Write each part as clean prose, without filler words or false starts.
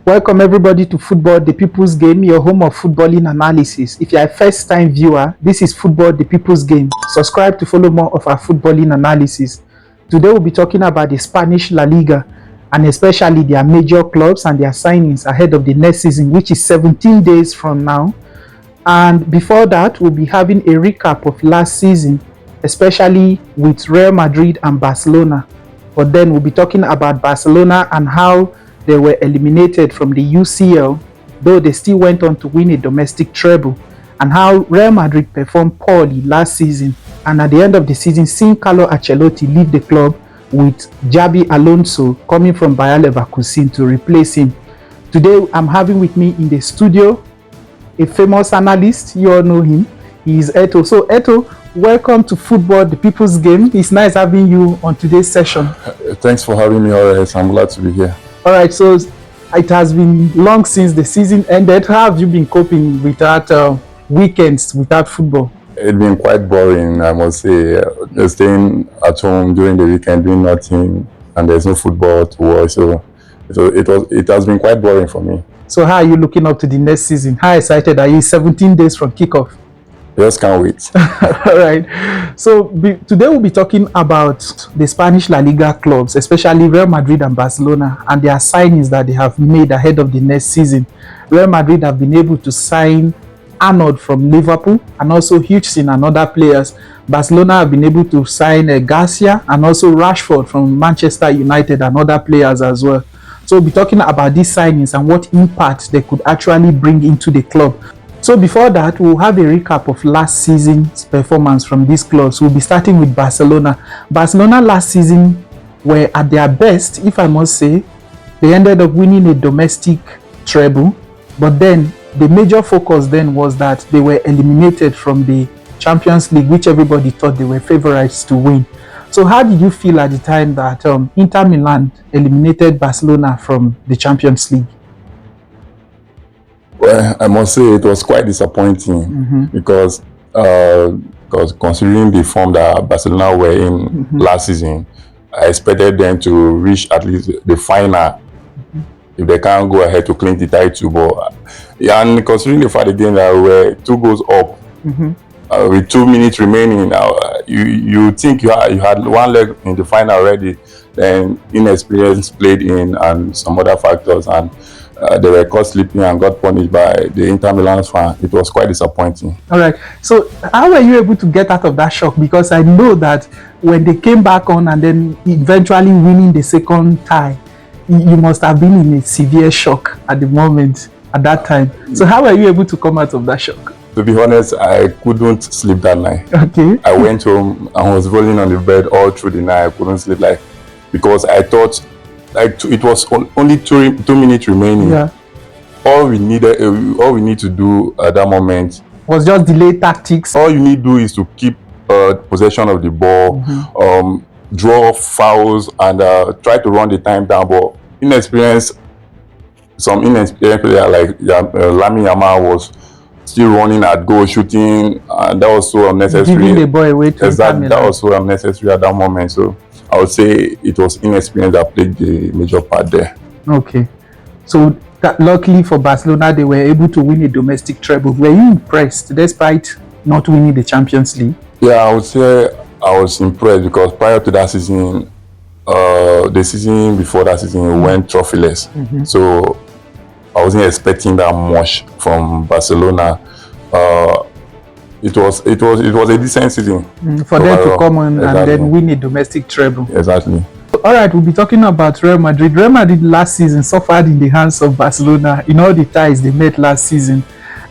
Welcome everybody to Football the People's Game, your home of footballing analysis. If you're a first-time viewer, this is Football the People's Game. Subscribe to follow more of our footballing analysis. Today we'll be talking about the Spanish La Liga and especially their major clubs and their signings ahead of the next season, which is 17 days from now. And before that, we'll be having a recap of last season, especially with Real Madrid and Barcelona. But then we'll be talking about Barcelona and how they were eliminated from the UCL, though they still went on to win a domestic treble, and how Real Madrid performed poorly last season, and at the end of the season, seeing Carlo Ancelotti leave the club with Xabi Alonso coming from Bayer Leverkusen to replace him. Today, I'm having with me in the studio a famous analyst. You all know him. He is Eto'o. So, Eto'o, welcome to Football the People's Game. It's nice having you on today's session. Thanks for having me, Horace. I'm glad to be here. All right, so it has been long since the season ended. How have you been coping without weekends, without football? It's been quite boring, I must say. Staying at home during the weekend, doing nothing, and there's no football to watch. So it has been quite boring for me. So how are you looking up to the next season? How excited are you? 17 days from kickoff. Just can't wait. All right. So today we'll be talking about the Spanish La Liga clubs, especially Real Madrid and Barcelona, and their signings that they have made ahead of the next season. Real Madrid have been able to sign Arnold from Liverpool and also Hughes and other players. Barcelona have been able to sign Garcia and also Rashford from Manchester United and other players as well. So we'll be talking about these signings and what impact they could actually bring into the club. So before that, we'll have a recap of last season's performance from these clubs. We'll be starting with Barcelona. Barcelona last season were at their best, if I must say. They ended up winning a domestic treble, but then the major focus then was that they were eliminated from the Champions League, which everybody thought they were favorites to win. So how did you feel at the time that Inter Milan eliminated Barcelona from the Champions League? Well, I must say it was quite disappointing because considering the form that Barcelona were in last season, I expected them to reach at least the final if they can't go ahead to claim the title. But and considering the fact again that we were 2 goals up with 2 minutes remaining, you think you had one leg in the final already. Then inexperience played in and some other factors, and they were caught sleeping and got punished by the Inter Milan fan. It was quite disappointing. All right. So how were you able to get out of that shock? Because I know that when they came back on and then eventually winning the second tie, you must have been in a severe shock at the moment, at that time. So how were you able to come out of that shock? To be honest, I couldn't sleep that night. Okay. I went home and was rolling on the bed all through the night. I couldn't sleep, because I thought it was only 2 minutes remaining. Yeah. All we need to do at that moment was just delay tactics. All you need to do is to keep possession of the ball, draw fouls, and try to run the time down. But some inexperienced player like Lamine Yamal was still running at goal, shooting, and that was so unnecessary. Giving the ball away to that was so unnecessary at that moment. So I would say it was inexperience that played the major part there. Okay. So luckily for Barcelona, they were able to win a domestic treble. Were you impressed despite not winning the Champions League? Yeah, I would say I was impressed because prior to that season, the season before that season, we went trophyless. So I wasn't expecting that much from Barcelona. It was a decent season for them to come on and then win a domestic treble. Exactly. All right, we'll be talking about Real Madrid. Real Madrid last season suffered in the hands of Barcelona in all the ties they met last season,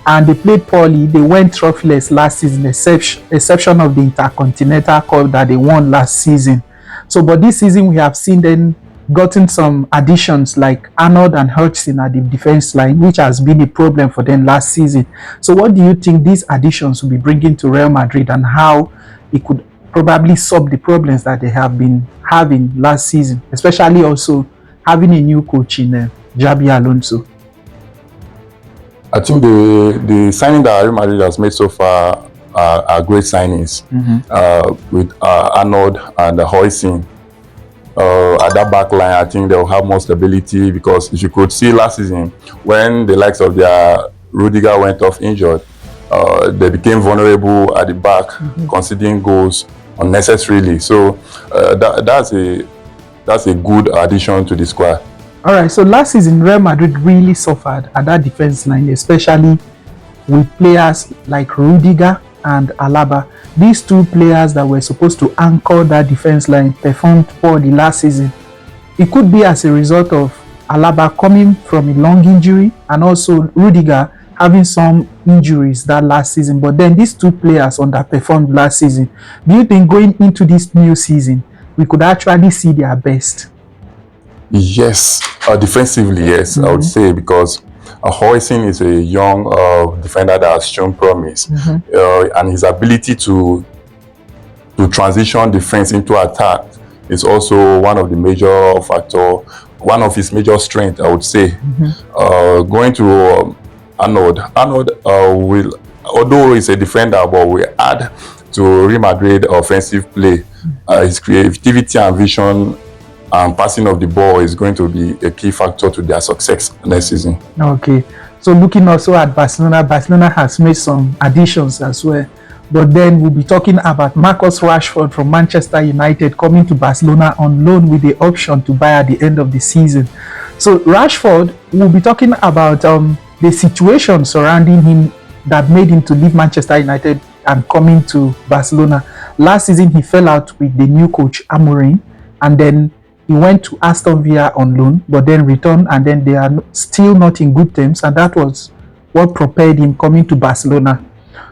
and they played poorly. They went trophyless last season, exception of the Intercontinental Cup that they won last season. So, but this season we have seen them gotten some additions like Arnold and Hudson at the defense line, which has been a problem for them last season. So what do you think these additions will be bringing to Real Madrid and how it could probably solve the problems that they have been having last season, especially also having a new coach in Xabi Alonso? I think the signing that Real Madrid has made so far are great signings with Arnold and Hudson. at that back line, I think they'll have more stability, because if you could see last season, when the likes of their Rudiger went off injured, they became vulnerable at the back, conceding goals unnecessarily. So that's a good addition to the squad. All right, so last season, Real Madrid really suffered at that defense line, especially with players like Rudiger and Alaba. These two players that were supposed to anchor that defense line performed poorly last season. It could be as a result of Alaba coming from a long injury and also Rudiger having some injuries that last season. But then these two players underperformed last season. Do you think going into this new season, we could actually see their best? Yes, defensively, yes, I would say, because Hoyson is a young defender that has shown promise, and his ability to transition defense into attack is also one of the major factor, one of his major strengths, I would say. Going to Arnold will, although he's a defender, but will add to Real Madrid offensive play. His creativity and vision and passing of the ball is going to be a key factor to their success next season. Okay, so looking also at Barcelona, Barcelona has made some additions as well. But then we'll be talking about Marcus Rashford from Manchester United coming to Barcelona on loan with the option to buy at the end of the season. So Rashford, we'll be talking about the situation surrounding him that made him to leave Manchester United and coming to Barcelona. Last season, he fell out with the new coach, Amorim, and then he went to Aston Villa on loan, but then returned, and then they are still not in good terms, and that was what propelled him coming to Barcelona.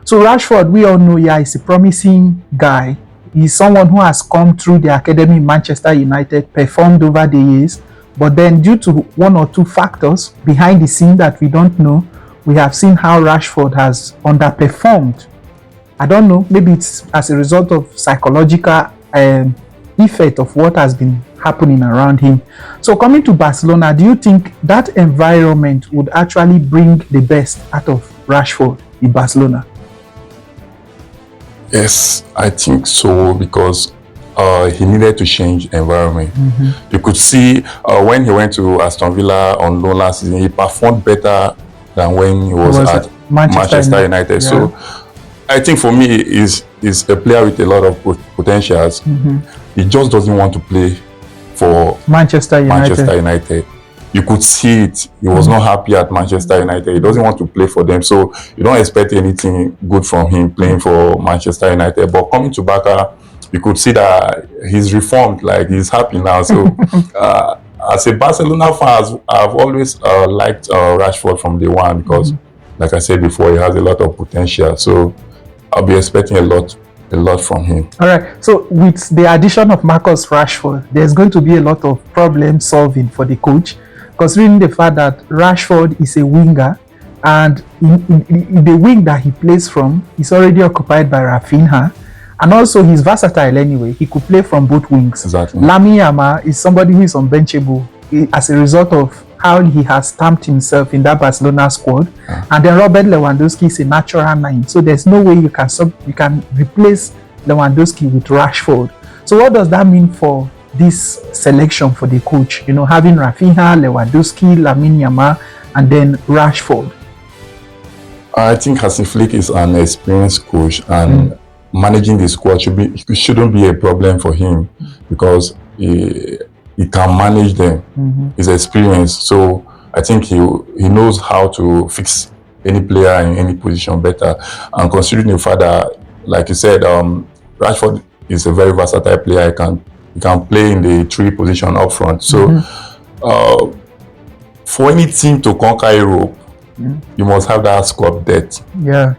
So Rashford, we all know, is a promising guy. He's someone who has come through the academy in Manchester United, performed over the years, but then due to one or two factors behind the scene that we don't know, we have seen how Rashford has underperformed. I don't know, maybe it's as a result of psychological effect of what has been happening around him. So coming to Barcelona, do you think that environment would actually bring the best out of Rashford in Barcelona? Yes, I think so, because he needed to change environment. You could see when he went to Aston Villa on loan last season, he performed better than when he was at Manchester United. Yeah. So I think for me, is a player with a lot of potentials. He just doesn't want to play for Manchester United. You could see it. He was not happy at Manchester United. He doesn't want to play for them. So you don't expect anything good from him playing for Manchester United. But coming to Barca, you could see that he's reformed, like he's happy now. So as a Barcelona fan, I've always liked Rashford from day one, because like I said before, he has a lot of potential. So I'll be expecting a lot from him. All right. So with the addition of Marcus Rashford, there's going to be a lot of problem solving for the coach, considering the fact that Rashford is a winger, and in the wing that he plays from is already occupied by Rafinha, and also he's versatile anyway. He could play from both wings. Exactly. Lamine Yamal is somebody who is unbenchable as a result of how he has stamped himself in that Barcelona squad. And then Robert Lewandowski is a natural 9. So there's no way you can replace Lewandowski with Rashford. So what does that mean for this selection for the coach? You know, having Rafinha, Lewandowski, Lamine Yamal, and then Rashford. I think Hansi Flick is an experienced coach, and managing the squad shouldn't be a problem for him, because he can manage them. He's experienced, so I think he knows how to fix any player in any position better. And considering the fact that, like you said, Rashford is a very versatile player. He can play in the 3 position up front. So for any team to conquer Europe, you must have that squad depth. Yeah,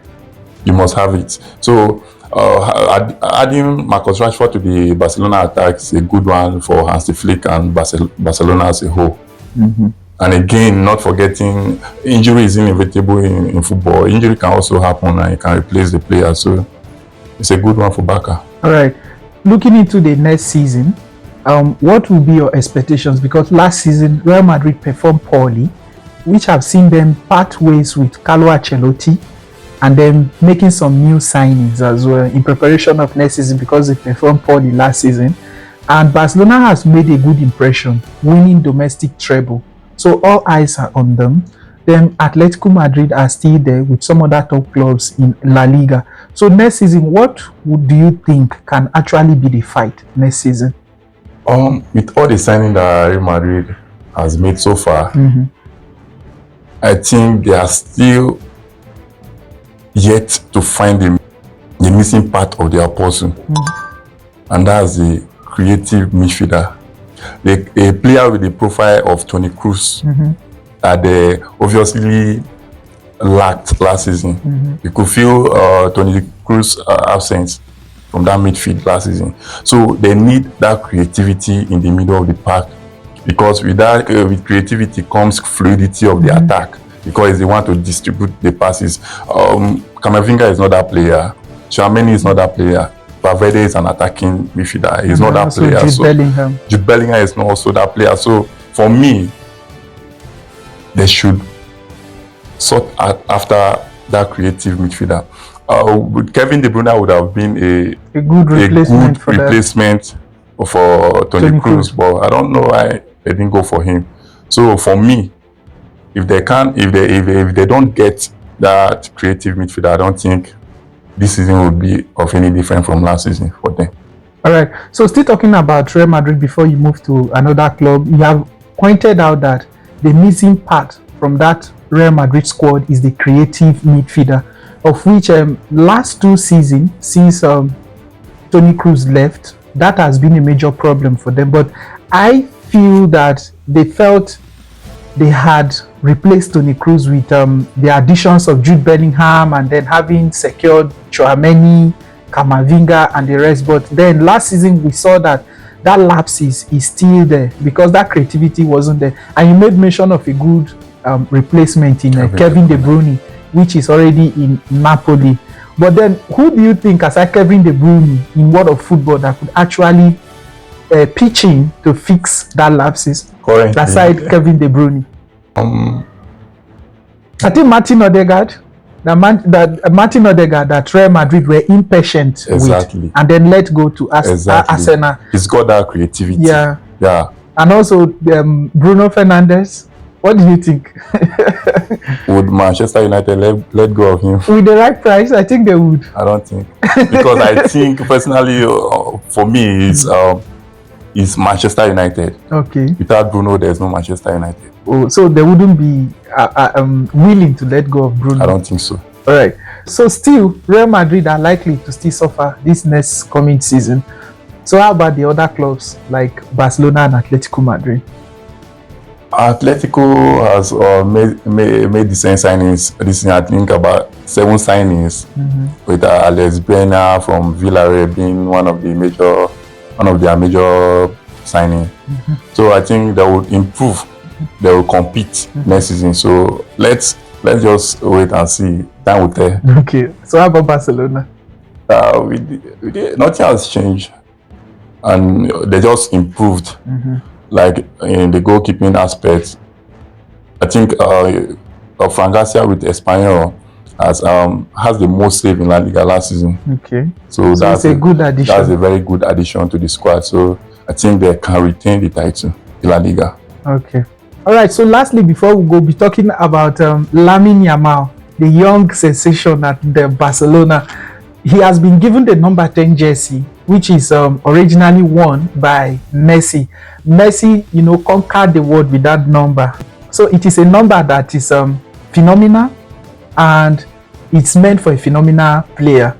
you must have it. So adding Marcus Rashford to the Barcelona attack is a good one for Hansi Flick and Barcelona as a whole. And again, not forgetting, injury is inevitable in football. Injury can also happen, and it can replace the player. So it's a good one for Barca. All right. Looking into the next season, what will be your expectations? Because last season, Real Madrid performed poorly, which have seen them part ways with Carlo Ancelotti, and then making some new signings as well in preparation of next season, because they performed poorly last season. And Barcelona has made a good impression, winning domestic treble. So all eyes are on them. Then Atletico Madrid are still there with some other top clubs in La Liga. So next season, what do you think can actually be the fight next season? With all the signing that Real Madrid has made so far, I think they are still yet to find the missing part of their puzzle, and that's the creative midfielder. A player with the profile of Toni Kross that they obviously lacked last season. You could feel Toni Kross' absence from that midfield last season. So they need that creativity in the middle of the park, because with that with creativity comes fluidity of the attack, because they want to distribute the passes. Camavinga is not that player. Tchouaméni is not that player. Valverde is an attacking midfielder. He's not that player. Jude Bellingham is not also that player. So for me, they should sort after that creative midfielder. Kevin De Bruyne would have been a good replacement for Toni Kroos, but I don't know why they didn't go for him. So for me, if they don't get that creative midfielder, I don't think this season would be of any different from last season for them. All right. So still talking about Real Madrid before you move to another club, you have pointed out that the missing part from that Real Madrid squad is the creative midfielder, of which last 2 seasons since Toni Kroos left, that has been a major problem for them. But I feel that they felt they had replaced Toni Kroos with the additions of Jude Bellingham, and then having secured Tchouaméni, Camavinga and the rest. But then last season we saw that lapse is still there, because that creativity wasn't there. And you made mention of a good replacement in Kevin De Bruyne, which is already in Napoli. But then who do you think, aside Kevin De Bruyne, in world of football, that could actually pitch in to fix that lapses aside Kevin De Bruyne? I think Martin Odegaard. Martin Odegaard that Real Madrid were impatient with, and then let go to Arsenal. He's got that creativity. Yeah. And also Bruno Fernandes. What do you think? Would Manchester United let go of him? With the right price, I think they would. I don't think. Because I think personally, for me, it's Manchester United. Okay. Without Bruno, there's no Manchester United. Oh, so they wouldn't be willing to let go of Bruno? I don't think so. All right. So still, Real Madrid are likely to still suffer this next coming season. So how about the other clubs like Barcelona and Atletico Madrid? Atletico has made decent signings this year. I think about 7 signings, with Alex Brenner from Villarreal being one of their major signings. So I think they will improve. They will compete next season. So let's just wait and see. Time will tell. Okay. So how about Barcelona? Nothing has changed, and they just improved. Like in the goalkeeping aspect, I think Fran Garcia with Espanyol has the most save in La Liga last season. Okay. So that's a good addition. That's a very good addition to the squad. So I think they can retain the title in La Liga. Okay. All right. So lastly, before we go, be talking about Lamine Yamal, the young sensation at the Barcelona. He has been given the number 10 jersey, which is originally worn by Messi. Messi, conquered the world with that number. So it is a number that is phenomenal, and it's meant for a phenomenal player.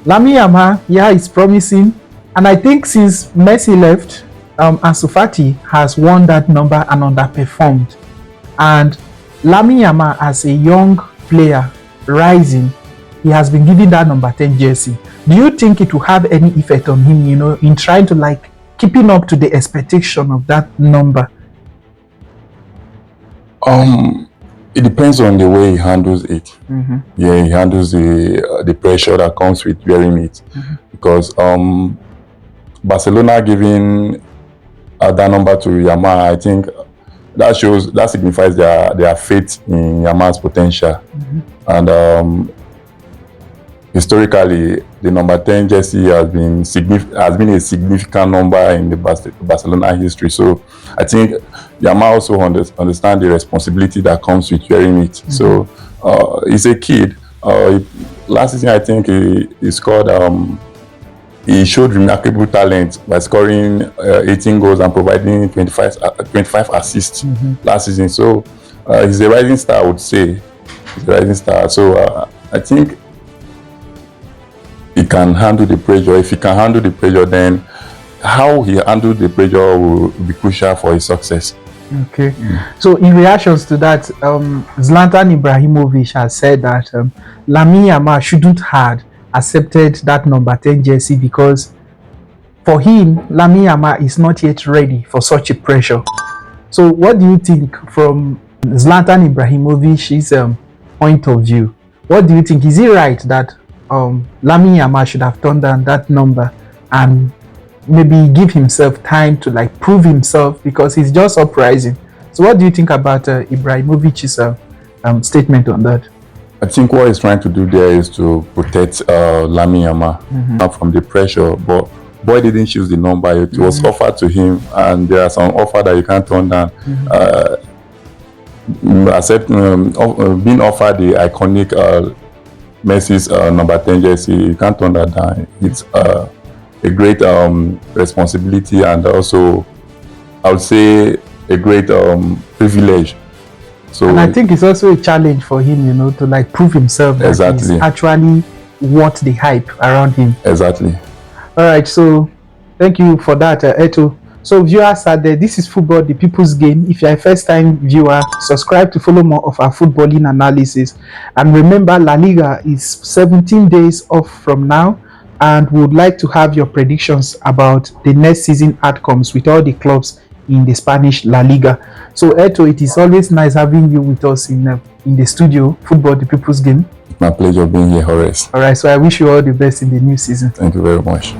Lamine Yamal, it's promising. And I think since Messi left, Ansu Fati has won that number and underperformed. And Lamine Yamal, as a young player rising, he has been given that number 10 jersey. Do you think it will have any effect on him, in trying to keeping up to the expectation of that number? It depends on the way he handles it. Yeah, he handles the pressure that comes with wearing it. Because Barcelona giving that number to Yamal, I think that signifies their faith in Yamal's potential. And historically, the number 10 jersey has been a significant number in the Barcelona history. So I think Yamal also understand the responsibility that comes with wearing it. So he's a kid. Last season, I think he scored. He showed remarkable talent by scoring 18 goals and providing 25 assists last season. So he's a rising star, I would say. He's a rising star. So I think he can handle the pressure. If he can handle the pressure, then how he handled the pressure will be crucial for his success. Okay. So in reactions to that, Zlatan Ibrahimovic has said that Lamine Yamal shouldn't have accepted that number 10 jersey because for him, Lamine Yamal is not yet ready for such a pressure. So what do you think from Zlatan Ibrahimovic's point of view? What do you think? Is it right that Lamine Yamal should have turned down that number and maybe give himself time to like prove himself because he's just uprising? So what do you think about Ibrahimovic's statement on that? I think what he's trying to do there is to protect Lamine Yamal from the pressure. But boy didn't choose the number. It was offered to him, and there are some offer that you can't turn down. Being offered the iconic Messi's number 10 jersey, you can't turn that down. It's a great responsibility, and also I would say a great privilege. So, and I think it's also a challenge for him, you know, to like prove himself that he's actually worth the hype around him. Exactly. All right, so thank you for that, Eto'o. So viewers out there, this is Football, the People's Game. If you're a first-time viewer, subscribe to follow more of our footballing analysis. And remember, La Liga is 17 days off from now, and we would like to have your predictions about the next season outcomes with all the clubs in the Spanish La Liga. So Eto'o, it is always nice having you with us in the studio, Football, the People's Game. My pleasure being here, Horace. All right, so I wish you all the best in the new season. Thank you very much.